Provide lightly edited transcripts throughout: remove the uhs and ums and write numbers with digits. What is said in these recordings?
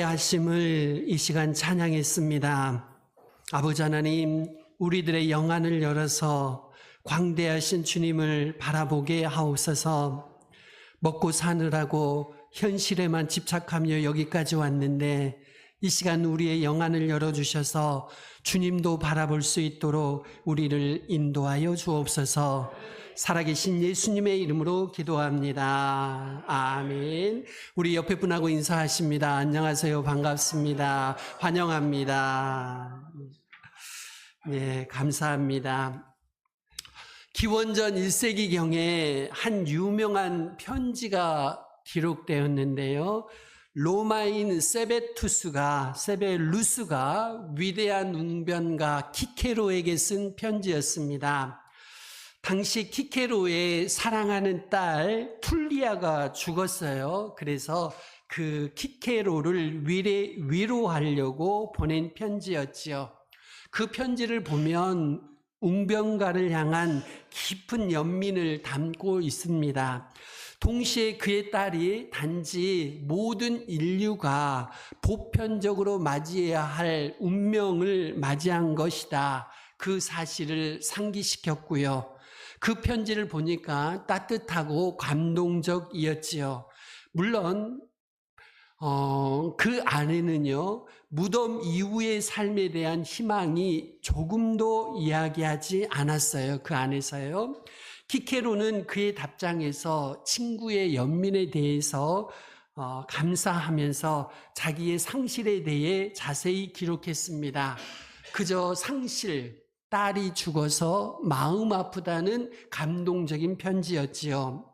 하심을 이 시간 찬양했습니다. 아버지 하나님, 우리들의 영안을 열어서 광대하신 주님을 바라보게 하옵소서. 먹고 사느라고 현실에만 집착하며 여기까지 왔는데 이 시간 우리의 영안을 열어주셔서 주님도 바라볼 수 있도록 우리를 인도하여 주옵소서. 살아계신 예수님의 이름으로 기도합니다. 아멘. 우리 옆에 분하고 인사하십니다. 안녕하세요. 반갑습니다. 환영합니다. 네, 감사합니다. 기원전 1세기경에 한 유명한 편지가 기록되었는데요. 로마인 세베루스가 위대한 웅변가 키케로에게 쓴 편지였습니다. 당시 키케로의 사랑하는 딸 풀리아가 죽었어요. 그래서 그 키케로를 위로하려고 보낸 편지였지요. 그 편지를 보면 웅변가를 향한 깊은 연민을 담고 있습니다. 동시에 그의 딸이 단지 모든 인류가 보편적으로 맞이해야 할 운명을 맞이한 것이다. 그 사실을 상기시켰고요. 그 편지를 보니까 따뜻하고 감동적이었지요. 물론 그 안에는요, 무덤 이후의 삶에 대한 희망이 조금도 이야기하지 않았어요. 그 안에서요. 키케로는 그의 답장에서 친구의 연민에 대해서 감사하면서 자기의 상실에 대해 자세히 기록했습니다. 그저 상실, 딸이 죽어서 마음 아프다는 감동적인 편지였지요.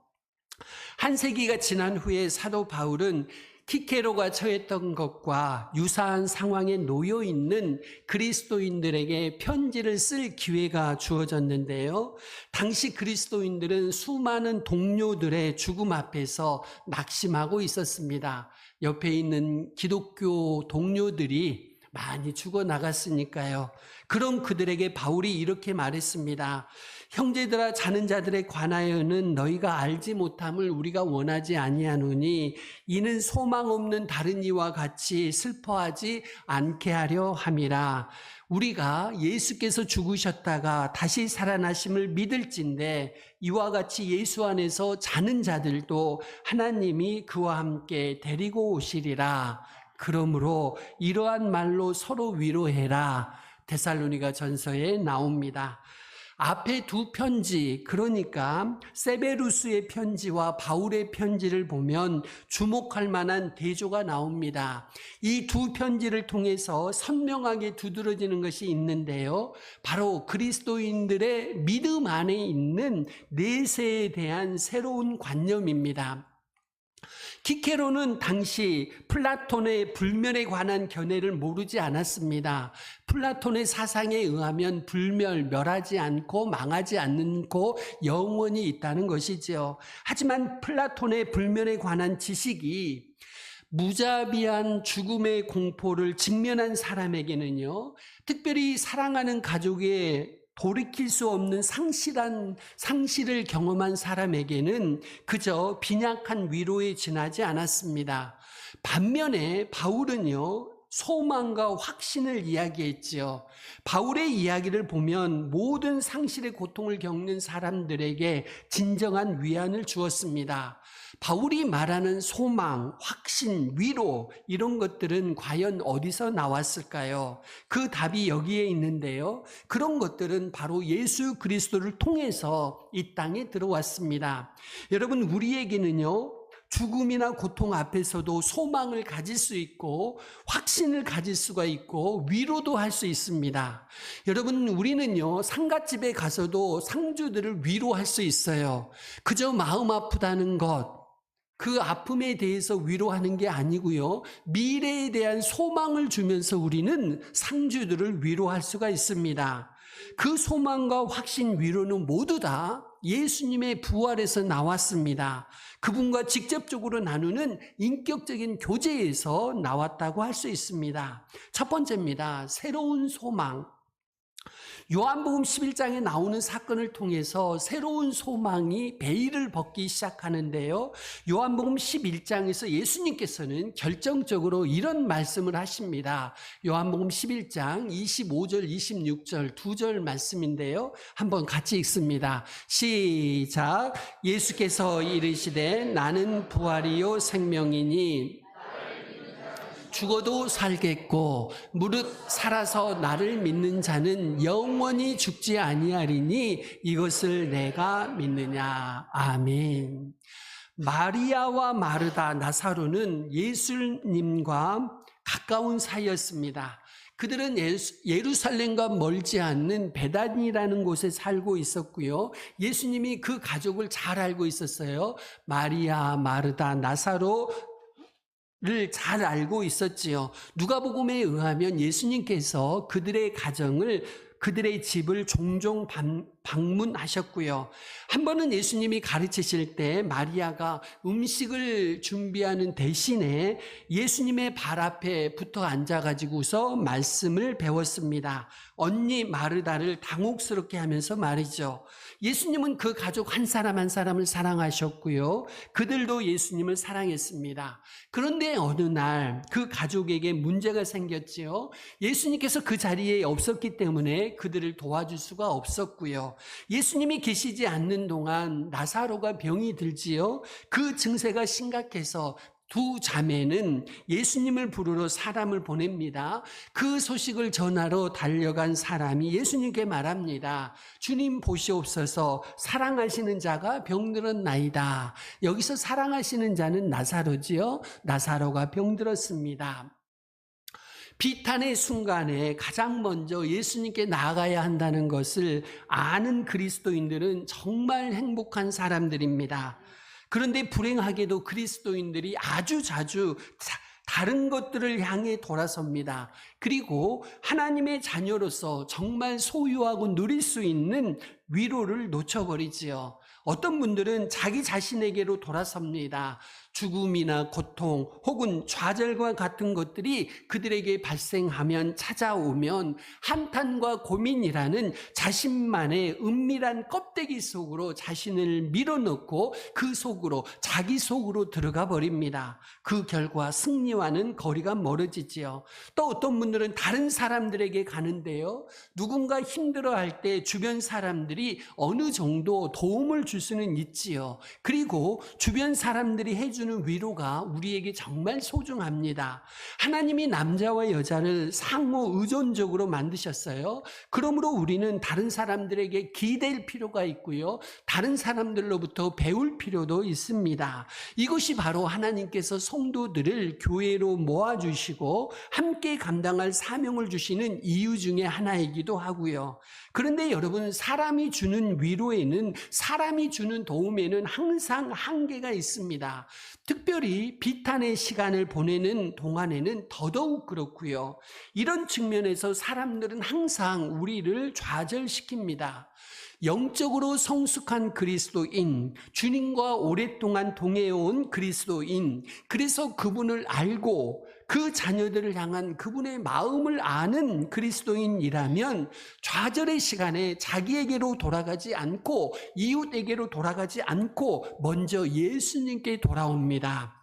한 세기가 지난 후에 사도 바울은 키케로가 처했던 것과 유사한 상황에 놓여 있는 그리스도인들에게 편지를 쓸 기회가 주어졌는데요. 당시 그리스도인들은 수많은 동료들의 죽음 앞에서 낙심하고 있었습니다. 옆에 있는 기독교 동료들이 많이 죽어나갔으니까요. 그럼 그들에게 바울이 이렇게 말했습니다. 형제들아, 자는 자들에 관하여는 너희가 알지 못함을 우리가 원하지 아니하노니 이는 소망 없는 다른 이와 같이 슬퍼하지 않게 하려 함이라. 우리가 예수께서 죽으셨다가 다시 살아나심을 믿을진데 이와 같이 예수 안에서 자는 자들도 하나님이 그와 함께 데리고 오시리라. 그러므로 이러한 말로 서로 위로해라. 데살로니가 전서에 나옵니다. 앞에 두 편지, 그러니까 세베루스의 편지와 바울의 편지를 보면 주목할 만한 대조가 나옵니다. 이 두 편지를 통해서 선명하게 두드러지는 것이 있는데요. 바로 그리스도인들의 믿음 안에 있는 내세에 대한 새로운 관념입니다. 키케로는 당시 플라톤의 불멸에 관한 견해를 모르지 않았습니다. 플라톤의 사상에 의하면 멸하지 않고 망하지 않고 영원히 있다는 것이지요. 하지만 플라톤의 불멸에 관한 지식이 무자비한 죽음의 공포를 직면한 사람에게는요, 특별히 사랑하는 가족의 돌이킬 수 없는 상실을 경험한 사람에게는 그저 빈약한 위로에 지나지 않았습니다. 반면에 바울은요, 소망과 확신을 이야기했지요. 바울의 이야기를 보면 모든 상실의 고통을 겪는 사람들에게 진정한 위안을 주었습니다. 바울이 말하는 소망, 확신, 위로, 이런 것들은 과연 어디서 나왔을까요? 그 답이 여기에 있는데요. 그런 것들은 바로 예수 그리스도를 통해서 이 땅에 들어왔습니다. 여러분, 우리에게는요, 죽음이나 고통 앞에서도 소망을 가질 수 있고 확신을 가질 수가 있고 위로도 할 수 있습니다. 여러분, 우리는요, 상갓집에 가서도 상주들을 위로할 수 있어요. 그저 마음 아프다는 것, 그 아픔에 대해서 위로하는 게 아니고요, 미래에 대한 소망을 주면서 우리는 상주들을 위로할 수가 있습니다. 그 소망과 확신, 위로는 모두 다 예수님의 부활에서 나왔습니다. 그분과 직접적으로 나누는 인격적인 교제에서 나왔다고 할 수 있습니다. 첫 번째입니다. 새로운 소망. 요한복음 11장에 나오는 사건을 통해서 새로운 소망이 베일을 벗기 시작하는데요. 요한복음 11장에서 예수님께서는 결정적으로 이런 말씀을 하십니다. 요한복음 11장 25절, 26절 두 절 말씀인데요. 한번 같이 읽습니다. 시작. 예수께서 이르시되 나는 부활이요 생명이니 죽어도 살겠고 무릇 살아서 나를 믿는 자는 영원히 죽지 아니하리니 이것을 내가 믿느냐. 아멘. 마리아와 마르다, 나사로는 예수님과 가까운 사이였습니다. 그들은 예루살렘과 멀지 않는 베단이라는 곳에 살고 있었고요. 예수님이 그 가족을 잘 알고 있었어요. 마리아, 마르다, 나사로 를 잘 알고 있었지요. 누가복음에 의하면 예수님께서 그들의 가정을, 그들의 집을 종종 방문하셨고요. 한 번은 예수님이 가르치실 때 마리아가 음식을 준비하는 대신에 예수님의 발 앞에 붙어 앉아가지고서 말씀을 배웠습니다. 언니 마르다를 당혹스럽게 하면서 말이죠. 예수님은 그 가족 한 사람 한 사람을 사랑하셨고요. 그들도 예수님을 사랑했습니다. 그런데 어느 날 그 가족에게 문제가 생겼지요. 예수님께서 그 자리에 없었기 때문에 그들을 도와줄 수가 없었고요. 예수님이 계시지 않는 동안 나사로가 병이 들지요. 그 증세가 심각해서 두 자매는 예수님을 부르러 사람을 보냅니다. 그 소식을 전하러 달려간 사람이 예수님께 말합니다. 주님 보시옵소서, 사랑하시는 자가 병들었나이다. 여기서 사랑하시는 자는 나사로지요. 나사로가 병들었습니다. 비탄의 순간에 가장 먼저 예수님께 나아가야 한다는 것을 아는 그리스도인들은 정말 행복한 사람들입니다. 그런데 불행하게도 그리스도인들이 아주 자주 다른 것들을 향해 돌아섭니다. 그리고 하나님의 자녀로서 정말 소유하고 누릴 수 있는 위로를 놓쳐버리지요. 어떤 분들은 자기 자신에게로 돌아섭니다. 죽음이나 고통 혹은 좌절과 같은 것들이 그들에게 발생하면, 찾아오면 한탄과 고민이라는 자신만의 은밀한 껍데기 속으로 자신을 밀어넣고 그 속으로, 자기 속으로 들어가 버립니다. 그 결과 승리와는 거리가 멀어지지요. 또 어떤 분들은 다른 사람들에게 가는데요. 누군가 힘들어할 때 주변 사람들이 어느 정도 도움을 줄 수는 있지요. 그리고 주변 사람들이 해주는 위로가 우리에게 정말 소중합니다. 하나님이 남자와 여자를 상호 의존적으로 만드셨어요. 그러므로 우리는 다른 사람들에게 기댈 필요가 있고요. 다른 사람들로부터 배울 필요도 있습니다. 이것이 바로 하나님께서 성도들을 교회로 모아주시고 함께 감당할 사명을 주시는 이유 중에 하나이기도 하고요. 그런데 여러분, 사람이 주는 위로에는, 사람이 주는 도움에는 항상 한계가 있습니다. 특별히 비탄의 시간을 보내는 동안에는 더더욱 그렇고요. 이런 측면에서 사람들은 항상 우리를 좌절시킵니다. 영적으로 성숙한 그리스도인, 주님과 오랫동안 동행해온 그리스도인, 그래서 그분을 알고 그 자녀들을 향한 그분의 마음을 아는 그리스도인이라면 좌절의 시간에 자기에게로 돌아가지 않고 이웃에게로 돌아가지 않고 먼저 예수님께 돌아옵니다.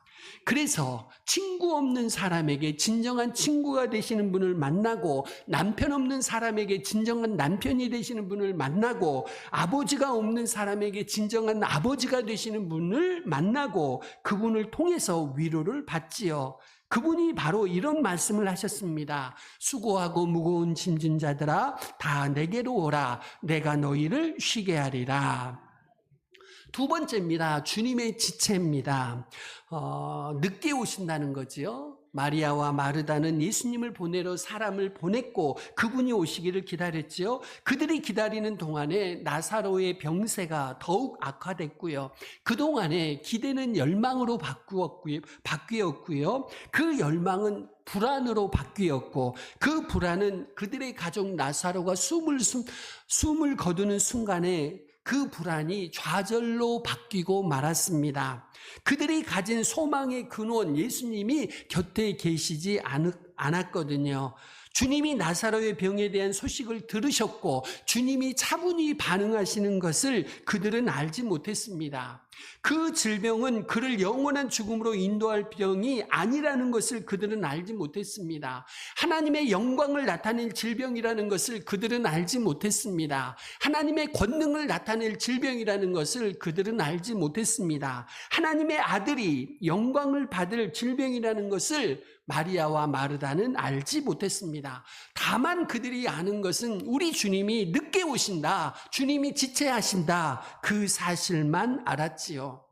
그래서 친구 없는 사람에게 진정한 친구가 되시는 분을 만나고, 남편 없는 사람에게 진정한 남편이 되시는 분을 만나고, 아버지가 없는 사람에게 진정한 아버지가 되시는 분을 만나고, 그분을 통해서 위로를 받지요. 그분이 바로 이런 말씀을 하셨습니다. 수고하고 무거운 짐진 자들아 다 내게로 오라. 내가 너희를 쉬게 하리라. 두 번째입니다. 주님의 지체입니다. 늦게 오신다는 거지요. 마리아와 마르다는 예수님을 보내러 사람을 보냈고 그분이 오시기를 기다렸지요. 그들이 기다리는 동안에 나사로의 병세가 더욱 악화됐고요. 그동안에 기대는 열망으로 바뀌었고요. 그 열망은 불안으로 바뀌었고, 그 불안은 그들의 가족 나사로가 숨을 거두는 순간에 그 불안이 좌절로 바뀌고 말았습니다. 그들이 가진 소망의 근원, 예수님이 곁에 계시지 않았거든요. 주님이 나사로의 병에 대한 소식을 들으셨고 주님이 차분히 반응하시는 것을 그들은 알지 못했습니다. 그 질병은 그를 영원한 죽음으로 인도할 병이 아니라는 것을 그들은 알지 못했습니다. 하나님의 영광을 나타낼 질병이라는 것을 그들은 알지 못했습니다. 하나님의 권능을 나타낼 질병이라는 것을 그들은 알지 못했습니다. 하나님의 아들이 영광을 받을 질병이라는 것을 마리아와 마르다는 알지 못했습니다. 다만 그들이 아는 것은 우리 주님이 늦게 오신다, 주님이 지체하신다, 그 사실만 알았지요.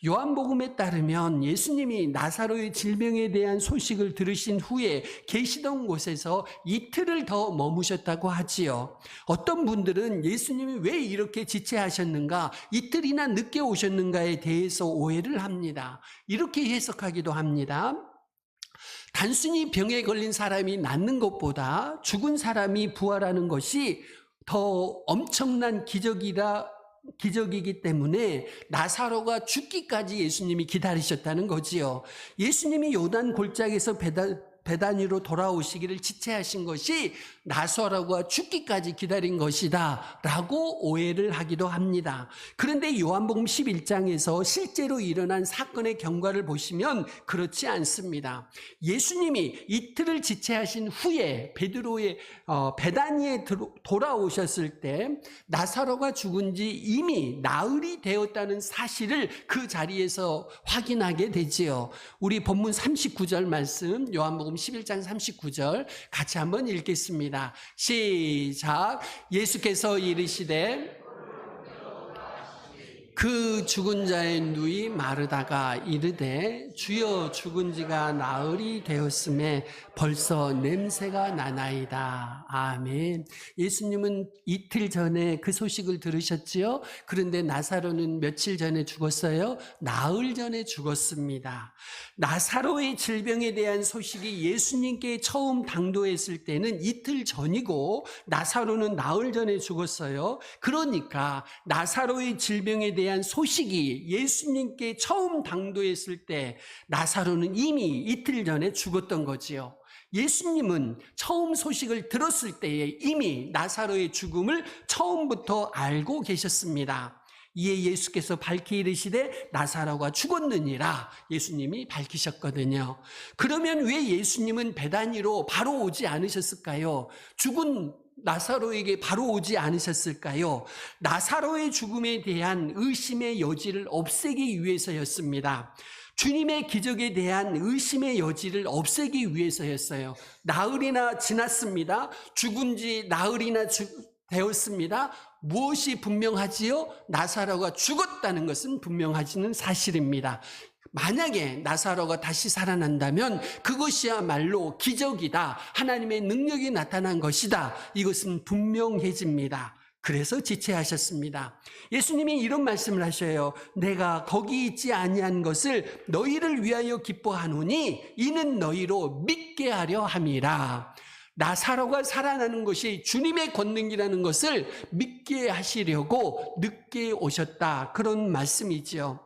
요한복음에 따르면 예수님이 나사로의 질병에 대한 소식을 들으신 후에 계시던 곳에서 이틀을 더 머무셨다고 하지요. 어떤 분들은 예수님이 왜 이렇게 지체하셨는가, 이틀이나 늦게 오셨는가에 대해서 오해를 합니다. 이렇게 해석하기도 합니다. 단순히 병에 걸린 사람이 낫는 것보다 죽은 사람이 부활하는 것이 더 엄청난 기적이기 때문에 나사로가 죽기까지 예수님이 기다리셨다는 거지요. 예수님이 요단 골짜기에서 베다니로 돌아오시기를 지체하신 것이 나사로가 죽기까지 기다린 것이다 라고 오해를 하기도 합니다. 그런데 요한복음 11장에서 실제로 일어난 사건의 경과를 보시면 그렇지 않습니다. 예수님이 이틀을 지체하신 후에 베드로의 베다니에 돌아오셨을 때 나사로가 죽은 지 이미 나흘이 되었다는 사실을 그 자리에서 확인하게 되지요. 우리 본문 39절 말씀, 요한복음 11장 39절 같이 한번 읽겠습니다. 시작. 예수께서 이르시되 그 죽은 자의 누이 마르다가 이르되 주여 죽은 지가 나흘이 되었음에 벌써 냄새가 나나이다. 아멘. 예수님은 이틀 전에 그 소식을 들으셨지요. 그런데 나사로는 며칠 전에 죽었어요. 나흘 전에 죽었습니다. 나사로의 질병에 대한 소식이 예수님께 처음 당도했을 때는 이틀 전이고 나사로는 나흘 전에 죽었어요. 그러니까 나사로의 질병에 대한 소식이 예수님께 처음 당도했을 때 나사로는 이미 이틀 전에 죽었던 거지요. 예수님은 처음 소식을 들었을 때에 이미 나사로의 죽음을 처음부터 알고 계셨습니다. 이에 예수께서 밝히 이르시되 나사로가 죽었느니라 예수님이 밝히셨거든요. 그러면 왜 예수님은 베다니로 바로 오지 않으셨을까요? 죽은 나사로에게 바로 오지 않으셨을까요? 나사로의 죽음에 대한 의심의 여지를 없애기 위해서였습니다. 주님의 기적에 대한 의심의 여지를 없애기 위해서였어요. 나흘이나 지났습니다. 죽은 지 나흘이나 되었습니다. 무엇이 분명하지요? 나사로가 죽었다는 것은 분명하지는 사실입니다. 만약에 나사로가 다시 살아난다면 그것이야말로 기적이다. 하나님의 능력이 나타난 것이다. 이것은 분명해집니다. 그래서 지체하셨습니다. 예수님이 이런 말씀을 하셔요. 내가 거기 있지 아니한 것을 너희를 위하여 기뻐하노니 이는 너희로 믿게 하려 함이라. 나사로가 살아나는 것이 주님의 권능이라는 것을 믿게 하시려고 늦게 오셨다. 그런 말씀이지요.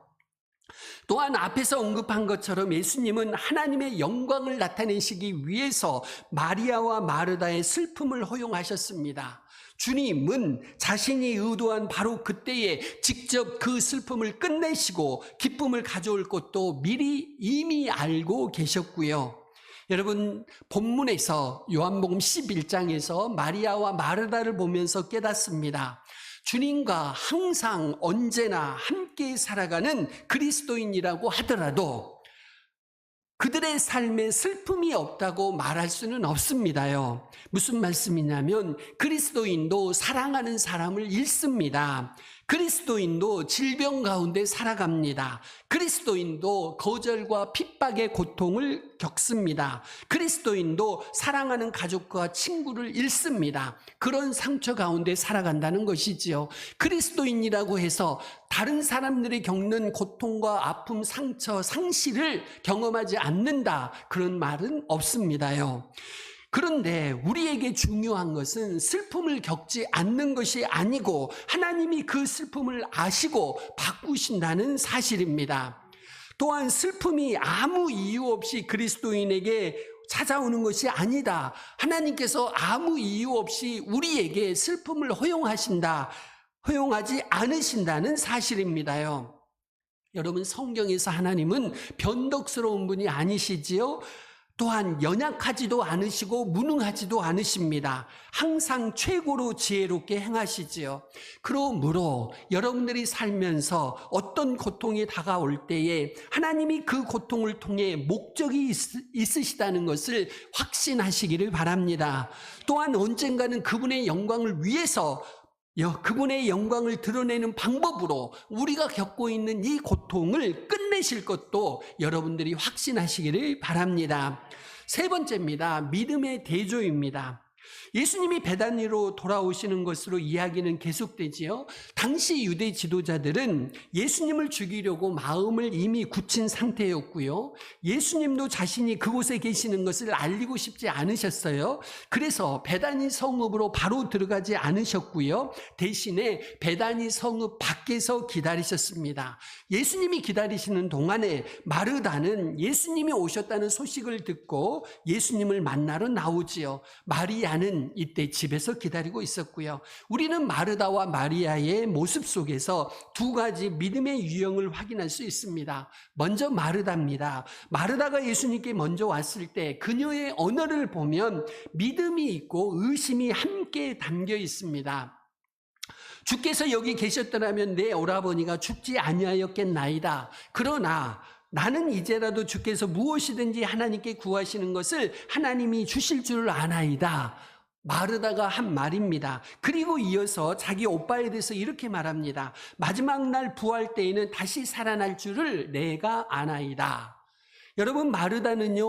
또한 앞에서 언급한 것처럼 예수님은 하나님의 영광을 나타내시기 위해서 마리아와 마르다의 슬픔을 허용하셨습니다. 주님은 자신이 의도한 바로 그때에 직접 그 슬픔을 끝내시고 기쁨을 가져올 것도 미리 이미 알고 계셨고요. 여러분, 본문에서 요한복음 11장에서 마리아와 마르다를 보면서 깨닫습니다. 주님과 항상 언제나 함께 살아가는 그리스도인이라고 하더라도 그들의 삶에 슬픔이 없다고 말할 수는 없습니다요. 무슨 말씀이냐면 그리스도인도 사랑하는 사람을 잃습니다. 그리스도인도 질병 가운데 살아갑니다. 그리스도인도 거절과 핍박의 고통을 겪습니다. 그리스도인도 사랑하는 가족과 친구를 잃습니다. 그런 상처 가운데 살아간다는 것이지요. 그리스도인이라고 해서 다른 사람들이 겪는 고통과 아픔, 상처, 상실을 경험하지 않는다. 그런 말은 없습니다요. 그런데 우리에게 중요한 것은 슬픔을 겪지 않는 것이 아니고 하나님이 그 슬픔을 아시고 바꾸신다는 사실입니다. 또한 슬픔이 아무 이유 없이 그리스도인에게 찾아오는 것이 아니다. 하나님께서 아무 이유 없이 우리에게 슬픔을 허용하지 않으신다는 사실입니다요. 여러분, 성경에서 하나님은 변덕스러운 분이 아니시지요. 또한 연약하지도 않으시고 무능하지도 않으십니다. 항상 최고로 지혜롭게 행하시지요. 그러므로 여러분들이 살면서 어떤 고통이 다가올 때에 하나님이 그 고통을 통해 목적이 있으시다는 것을 확신하시기를 바랍니다. 또한 언젠가는 그분의 영광을 위해서 그분의 영광을 드러내는 방법으로 우리가 겪고 있는 이 고통을 끝내실 것도 여러분들이 확신하시기를 바랍니다. 세 번째입니다. 믿음의 대조입니다. 예수님이 베다니로 돌아오시는 것으로 이야기는 계속되지요. 당시 유대 지도자들은 예수님을 죽이려고 마음을 이미 굳힌 상태였고요. 예수님도 자신이 그곳에 계시는 것을 알리고 싶지 않으셨어요. 그래서 베다니 성읍으로 바로 들어가지 않으셨고요. 대신에 베다니 성읍 밖에서 기다리셨습니다. 예수님이 기다리시는 동안에 마르다는 예수님이 오셨다는 소식을 듣고 예수님을 만나러 나오지요. 마리아는 이때 집에서 기다리고 있었고요. 우리는 마르다와 마리아의 모습 속에서 두 가지 믿음의 유형을 확인할 수 있습니다. 먼저 마르다입니다. 마르다가 예수님께 먼저 왔을 때 그녀의 언어를 보면 믿음이 있고 의심이 함께 담겨 있습니다. 주께서 여기 계셨더라면 내 오라버니가 죽지 아니하였겠나이다. 그러나 나는 이제라도 주께서 무엇이든지 하나님께 구하시는 것을 하나님이 주실 줄 아나이다. 마르다가 한 말입니다. 그리고 이어서 자기 오빠에 대해서 이렇게 말합니다. 마지막 날 부활 때에는 다시 살아날 줄을 내가 아나이다. 여러분, 마르다는요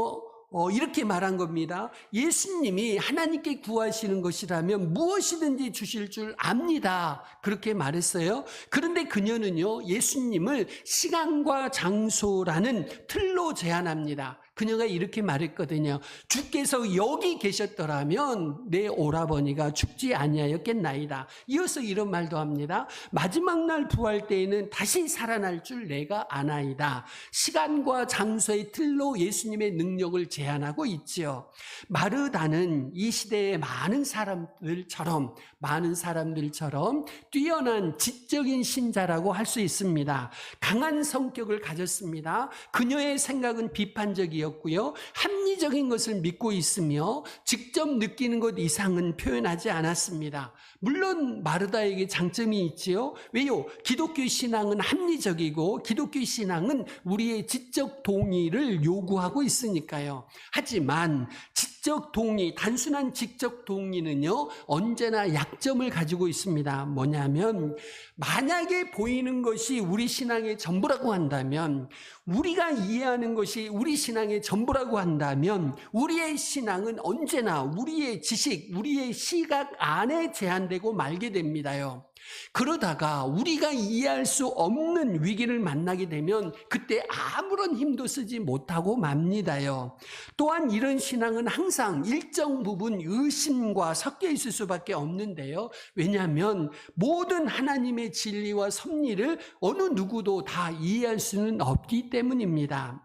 이렇게 말한 겁니다. 예수님이 하나님께 구하시는 것이라면 무엇이든지 주실 줄 압니다. 그렇게 말했어요. 그런데 그녀는요 예수님을 시간과 장소라는 틀로 제한합니다. 그녀가 이렇게 말했거든요. 주께서 여기 계셨더라면 내 오라버니가 죽지 아니하였겠나이다. 이어서 이런 말도 합니다. 마지막 날 부활 때에는 다시 살아날 줄 내가 아나이다. 시간과 장소의 틀로 예수님의 능력을 제한하고 있지요. 마르다는 이 시대의 많은 사람들처럼 뛰어난 지적인 신자라고 할 수 있습니다. 강한 성격을 가졌습니다. 그녀의 생각은 비판적이었고요. 합리적인 것을 믿고 있으며 직접 느끼는 것 이상은 표현하지 않았습니다. 물론 마르다에게 장점이 있지요. 왜요? 기독교 신앙은 합리적이고 기독교 신앙은 우리의 지적 동의를 요구하고 있으니까요. 하지만 단순한 지적 동의는요 언제나 약점을 가지고 있습니다. 뭐냐면 만약에 보이는 것이 우리 신앙의 전부라고 한다면, 우리가 이해하는 것이 우리 신앙의 전부라고 한다면 우리의 신앙은 언제나 우리의 지식, 우리의 시각 안에 제한되고 말게 됩니다요. 그러다가 우리가 이해할 수 없는 위기를 만나게 되면 그때 아무런 힘도 쓰지 못하고 맙니다요. 또한 이런 신앙은 항상 일정 부분 의심과 섞여 있을 수밖에 없는데요. 왜냐하면 모든 하나님의 진리와 섭리를 어느 누구도 다 이해할 수는 없기 때문입니다.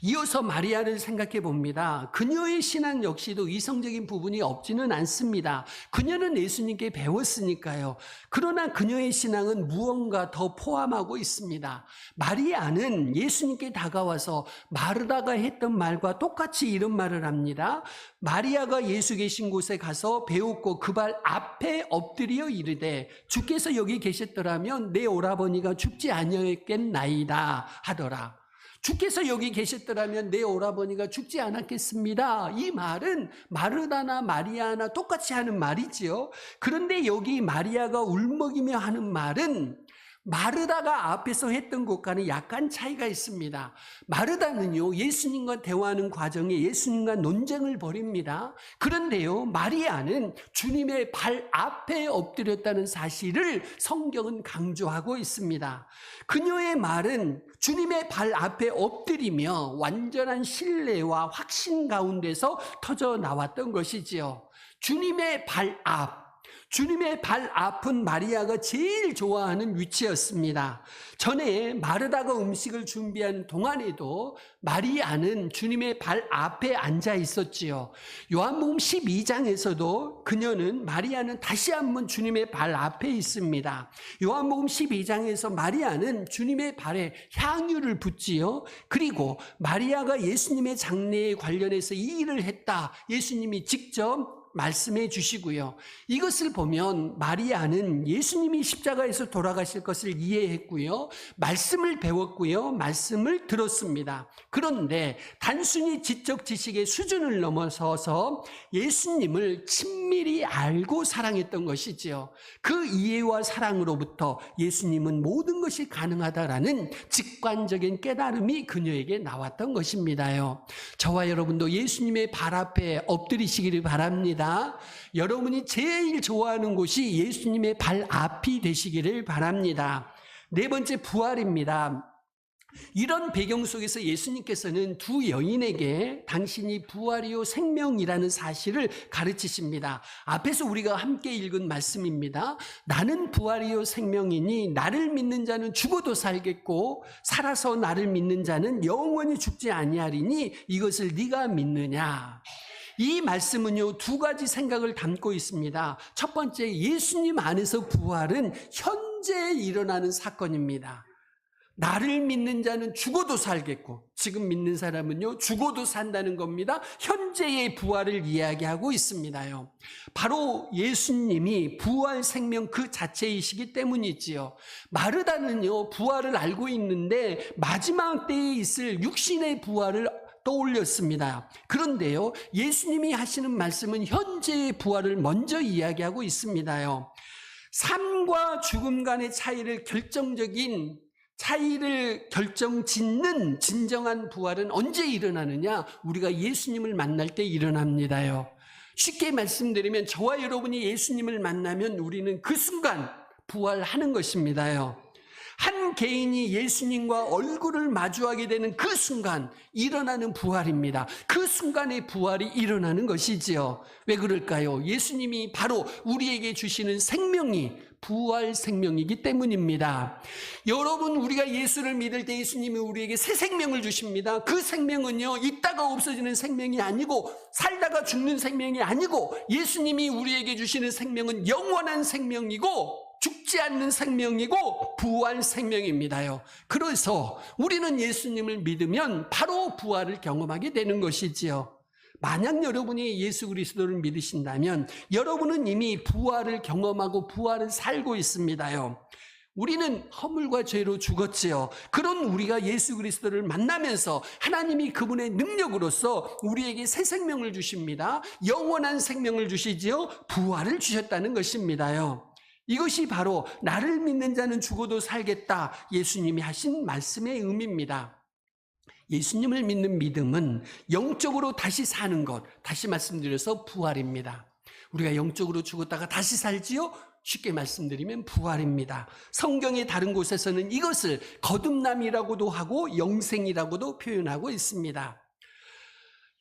이어서 마리아를 생각해 봅니다. 그녀의 신앙 역시도 이성적인 부분이 없지는 않습니다. 그녀는 예수님께 배웠으니까요. 그러나 그녀의 신앙은 무언가 더 포함하고 있습니다. 마리아는 예수님께 다가와서 마르다가 했던 말과 똑같이 이런 말을 합니다. 마리아가 예수 계신 곳에 가서 배웠고 그 발 앞에 엎드려 이르되 주께서 여기 계셨더라면 내 오라버니가 죽지 아니었겠나이다 하더라. 주께서 여기 계셨더라면 내 오라버니가 죽지 않았겠습니다. 이 말은 마르다나 마리아나 똑같이 하는 말이지요. 그런데 여기 마리아가 울먹이며 하는 말은 마르다가 앞에서 했던 것과는 약간 차이가 있습니다. 마르다는요 예수님과 대화하는 과정에 예수님과 논쟁을 벌입니다. 그런데요 마리아는 주님의 발 앞에 엎드렸다는 사실을 성경은 강조하고 있습니다. 그녀의 말은 주님의 발 앞에 엎드리며 완전한 신뢰와 확신 가운데서 터져 나왔던 것이지요. 주님의 발 앞, 주님의 발 앞은 마리아가 제일 좋아하는 위치였습니다. 전에 마르다가 음식을 준비한 동안에도 마리아는 주님의 발 앞에 앉아 있었지요. 요한복음 12장에서도 그녀는 마리아는 다시 한번 주님의 발 앞에 있습니다. 요한복음 12장에서 마리아는 주님의 발에 향유를 붓지요. 그리고 마리아가 예수님의 장례에 관련해서 이 일을 했다. 예수님이 직접 말씀해 주시고요. 이것을 보면 마리아는 예수님이 십자가에서 돌아가실 것을 이해했고요. 말씀을 배웠고요. 말씀을 들었습니다. 그런데 단순히 지적 지식의 수준을 넘어서서 예수님을 친밀히 알고 사랑했던 것이지요. 그 이해와 사랑으로부터 예수님은 모든 것이 가능하다라는 직관적인 깨달음이 그녀에게 나왔던 것입니다요. 저와 여러분도 예수님의 발 앞에 엎드리시기를 바랍니다. 여러분이 제일 좋아하는 곳이 예수님의 발 앞이 되시기를 바랍니다. 네 번째, 부활입니다. 이런 배경 속에서 예수님께서는 두 여인에게 당신이 부활이요 생명이라는 사실을 가르치십니다. 앞에서 우리가 함께 읽은 말씀입니다. 나는 부활이요 생명이니 나를 믿는 자는 죽어도 살겠고 살아서 나를 믿는 자는 영원히 죽지 아니하리니 이것을 네가 믿느냐. 이 말씀은요, 두 가지 생각을 담고 있습니다. 첫 번째, 예수님 안에서 부활은 현재 일어나는 사건입니다. 나를 믿는 자는 죽어도 살겠고, 지금 믿는 사람은요, 죽어도 산다는 겁니다. 현재의 부활을 이야기하고 있습니다요. 바로 예수님이 부활 생명 그 자체이시기 때문이지요. 마르다는요, 부활을 알고 있는데 마지막 때에 있을 육신의 부활을 떠올렸습니다. 그런데요, 예수님이 하시는 말씀은 현재의 부활을 먼저 이야기하고 있습니다요. 삶과 죽음 간의 차이를 결정짓는 진정한 부활은 언제 일어나느냐? 우리가 예수님을 만날 때 일어납니다요. 쉽게 말씀드리면 저와 여러분이 예수님을 만나면 우리는 그 순간 부활하는 것입니다요. 한 개인이 예수님과 얼굴을 마주하게 되는 그 순간 일어나는 부활입니다. 그 순간에 부활이 일어나는 것이지요. 왜 그럴까요? 예수님이 바로 우리에게 주시는 생명이 부활 생명이기 때문입니다. 여러분, 우리가 예수를 믿을 때 예수님이 우리에게 새 생명을 주십니다. 그 생명은요, 있다가 없어지는 생명이 아니고 살다가 죽는 생명이 아니고 예수님이 우리에게 주시는 생명은 영원한 생명이고 죽지 않는 생명이고 부활 생명입니다요. 그래서 우리는 예수님을 믿으면 바로 부활을 경험하게 되는 것이지요. 만약 여러분이 예수 그리스도를 믿으신다면 여러분은 이미 부활을 경험하고 부활을 살고 있습니다요. 우리는 허물과 죄로 죽었지요. 그런 우리가 예수 그리스도를 만나면서 하나님이 그분의 능력으로서 우리에게 새 생명을 주십니다. 영원한 생명을 주시지요. 부활을 주셨다는 것입니다요. 이것이 바로 나를 믿는 자는 죽어도 살겠다, 예수님이 하신 말씀의 의미입니다. 예수님을 믿는 믿음은 영적으로 다시 사는 것, 다시 말씀드려서 부활입니다. 우리가 영적으로 죽었다가 다시 살지요? 쉽게 말씀드리면 부활입니다. 성경의 다른 곳에서는 이것을 거듭남이라고도 하고 영생이라고도 표현하고 있습니다.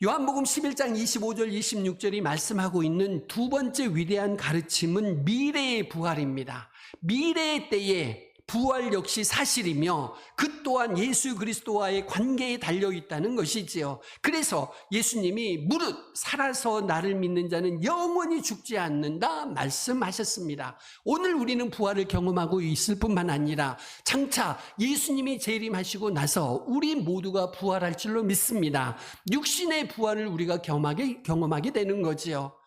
요한복음 11장 25절 26절이 말씀하고 있는 두 번째 위대한 가르침은 미래의 부활입니다. 미래의 때에 부활 역시 사실이며 그 또한 예수 그리스도와의 관계에 달려있다는 것이지요. 그래서 예수님이 무릇 살아서 나를 믿는 자는 영원히 죽지 않는다 말씀하셨습니다. 오늘 우리는 부활을 경험하고 있을 뿐만 아니라 장차 예수님이 재림하시고 나서 우리 모두가 부활할 줄로 믿습니다. 육신의 부활을 우리가 경험하게 되는 거지요.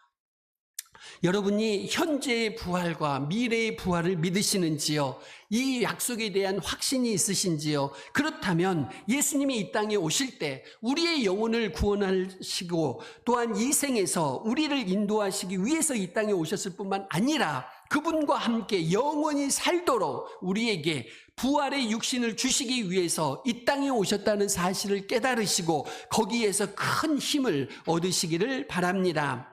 여러분이 현재의 부활과 미래의 부활을 믿으시는지요? 이 약속에 대한 확신이 있으신지요? 그렇다면 예수님이 이 땅에 오실 때 우리의 영혼을 구원하시고 또한 이 생에서 우리를 인도하시기 위해서 이 땅에 오셨을 뿐만 아니라 그분과 함께 영원히 살도록 우리에게 부활의 육신을 주시기 위해서 이 땅에 오셨다는 사실을 깨달으시고 거기에서 큰 힘을 얻으시기를 바랍니다.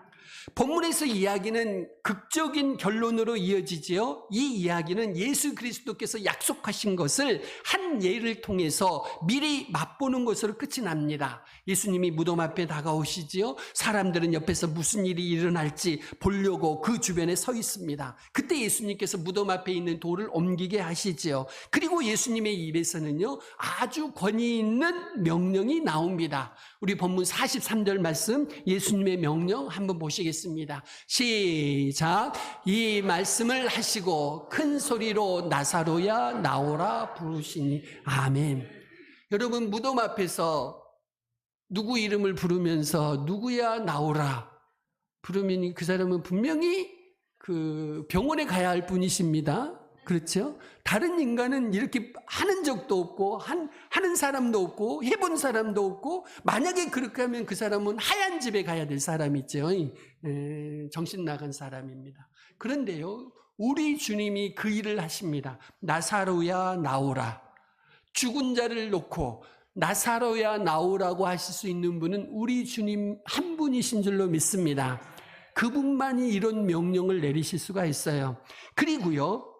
본문에서 이야기는 극적인 결론으로 이어지지요. 이 이야기는 예수 그리스도께서 약속하신 것을 한 예를 통해서 미리 맛보는 것으로 끝이 납니다. 예수님이 무덤 앞에 다가오시지요. 사람들은 옆에서 무슨 일이 일어날지 보려고 그 주변에 서 있습니다. 그때 예수님께서 무덤 앞에 있는 돌을 옮기게 하시지요. 그리고 예수님의 입에서는요, 아주 권위 있는 명령이 나옵니다. 우리 본문 43절 말씀, 예수님의 명령 한번 보시겠습니다. 시작. 이 말씀을 하시고 큰 소리로 나사로야 나오라 부르시니. 아멘. 여러분, 무덤 앞에서 누구 이름을 부르면서 누구야 나오라 부르면 그 사람은 분명히 그 병원에 가야 할 분이십니다. 그렇죠? 다른 인간은 이렇게 하는 적도 없고 하는 사람도 없고 해본 사람도 없고, 만약에 그렇게 하면 그 사람은 하얀 집에 가야 될 사람이죠. 정신 나간 사람입니다. 그런데요, 우리 주님이 그 일을 하십니다. 나사로야 나오라. 죽은 자를 놓고 나사로야 나오라고 하실 수 있는 분은 우리 주님 한 분이신 줄로 믿습니다. 그분만이 이런 명령을 내리실 수가 있어요. 그리고요,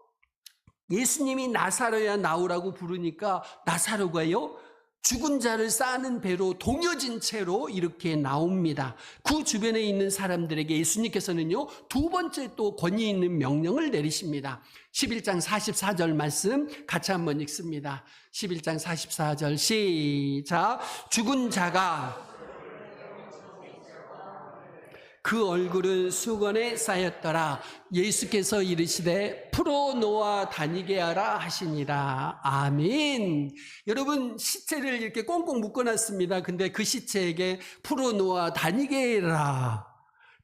예수님이 나사로야 나오라고 부르니까 나사로가요, 죽은 자를 싸는 배로 동여진 채로 이렇게 나옵니다. 그 주변에 있는 사람들에게 예수님께서는요, 두 번째 또 권위 있는 명령을 내리십니다. 11장 44절 말씀 같이 한번 읽습니다. 11장 44절 시작. 죽은 자가 그 얼굴은 수건에 쌓였더라. 예수께서 이르시되 풀어놓아 다니게 하라 하시니라. 아멘. 여러분, 시체를 이렇게 꽁꽁 묶어놨습니다. 근데 그 시체에게 풀어놓아 다니게 해라,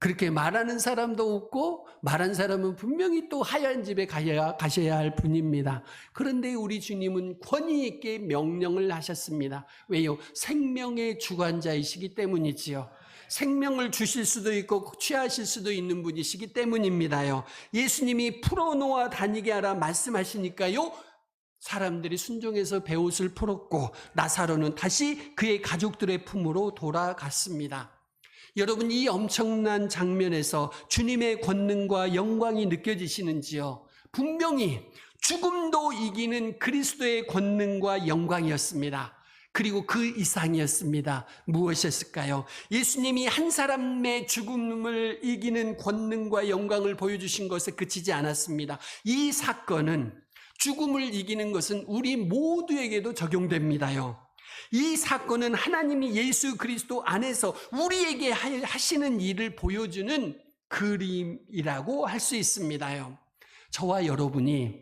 그렇게 말하는 사람도 없고, 말한 사람은 분명히 또 하얀 집에 가셔야 할 분입니다. 그런데 우리 주님은 권위 있게 명령을 하셨습니다. 왜요? 생명의 주관자이시기 때문이지요. 생명을 주실 수도 있고 취하실 수도 있는 분이시기 때문입니다요. 예수님이 풀어놓아 다니게 하라 말씀하시니까요, 사람들이 순종해서 베옷을 풀었고 나사로는 다시 그의 가족들의 품으로 돌아갔습니다. 여러분, 이 엄청난 장면에서 주님의 권능과 영광이 느껴지시는지요? 분명히 죽음도 이기는 그리스도의 권능과 영광이었습니다. 그리고 그 이상이었습니다. 무엇이었을까요? 예수님이 한 사람의 죽음을 이기는 권능과 영광을 보여주신 것에 그치지 않았습니다. 이 사건은, 죽음을 이기는 것은 우리 모두에게도 적용됩니다요. 이 사건은 하나님이 예수 그리스도 안에서 우리에게 하시는 일을 보여주는 그림이라고 할 수 있습니다요. 저와 여러분이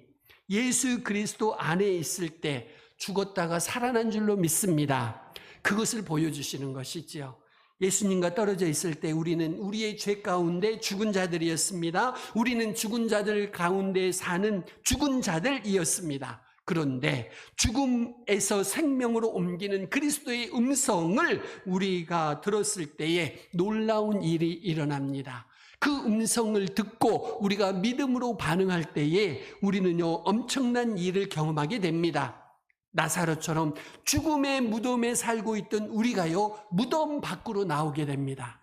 예수 그리스도 안에 있을 때 죽었다가 살아난 줄로 믿습니다. 그것을 보여주시는 것이지요. 예수님과 떨어져 있을 때 우리는 우리의 죄 가운데 죽은 자들이었습니다. 우리는 죽은 자들 가운데 사는 죽은 자들이었습니다. 그런데 죽음에서 생명으로 옮기는 그리스도의 음성을 우리가 들었을 때에 놀라운 일이 일어납니다. 그 음성을 듣고 우리가 믿음으로 반응할 때에 우리는요, 엄청난 일을 경험하게 됩니다. 나사로처럼 죽음의 무덤에 살고 있던 우리가요, 무덤 밖으로 나오게 됩니다.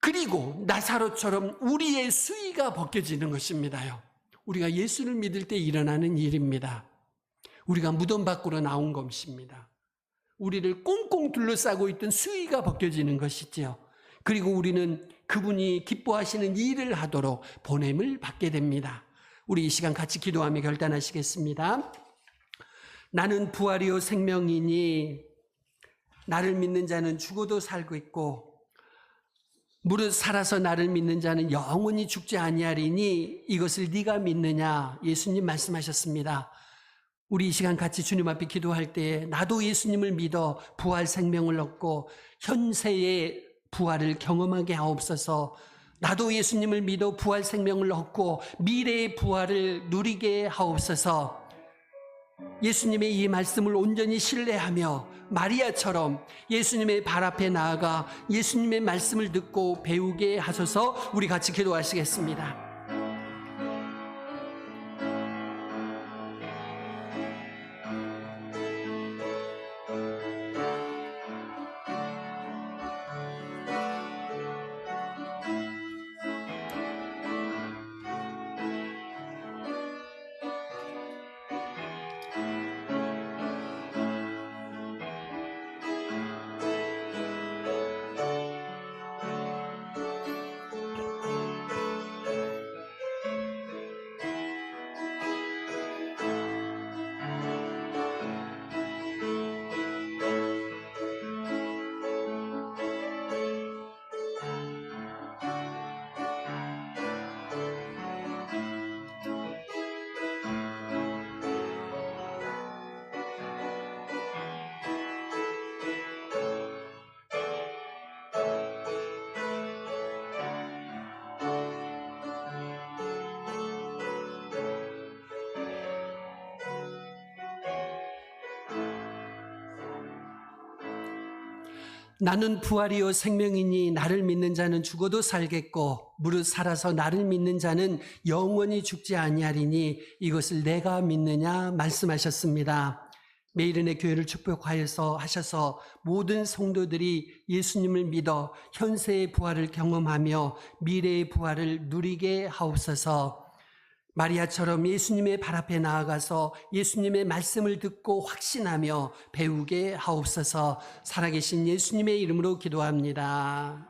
그리고 나사로처럼 우리의 수의가 벗겨지는 것입니다요. 우리가 예수를 믿을 때 일어나는 일입니다. 우리가 무덤 밖으로 나온 것입니다. 우리를 꽁꽁 둘러싸고 있던 수의가 벗겨지는 것이지요. 그리고 우리는 그분이 기뻐하시는 일을 하도록 보냄을 받게 됩니다. 우리 이 시간 같이 기도하며 결단하시겠습니다. 나는 부활이요 생명이니 나를 믿는 자는 죽어도 살고 있고 무릇 살아서 나를 믿는 자는 영원히 죽지 아니하리니 이것을 네가 믿느냐? 예수님 말씀하셨습니다. 우리 이 시간 같이 주님 앞에 기도할 때 나도 예수님을 믿어 부활 생명을 얻고 현세의 부활을 경험하게 하옵소서. 나도 예수님을 믿어 부활 생명을 얻고 미래의 부활을 누리게 하옵소서. 예수님의 이 말씀을 온전히 신뢰하며 마리아처럼 예수님의 발 앞에 나아가 예수님의 말씀을 듣고 배우게 하소서. 우리 같이 기도하시겠습니다. 나는 부활이요 생명이니 나를 믿는 자는 죽어도 살겠고 무릇 살아서 나를 믿는 자는 영원히 죽지 아니하리니 이것을 내가 믿느냐 말씀하셨습니다. 매일은혜 교회를 축복하여서 하셔서 모든 성도들이 예수님을 믿어 현세의 부활을 경험하며 미래의 부활을 누리게 하옵소서. 마리아처럼 예수님의 발 앞에 나아가서 예수님의 말씀을 듣고 확신하며 배우게 하옵소서. 살아계신 예수님의 이름으로 기도합니다.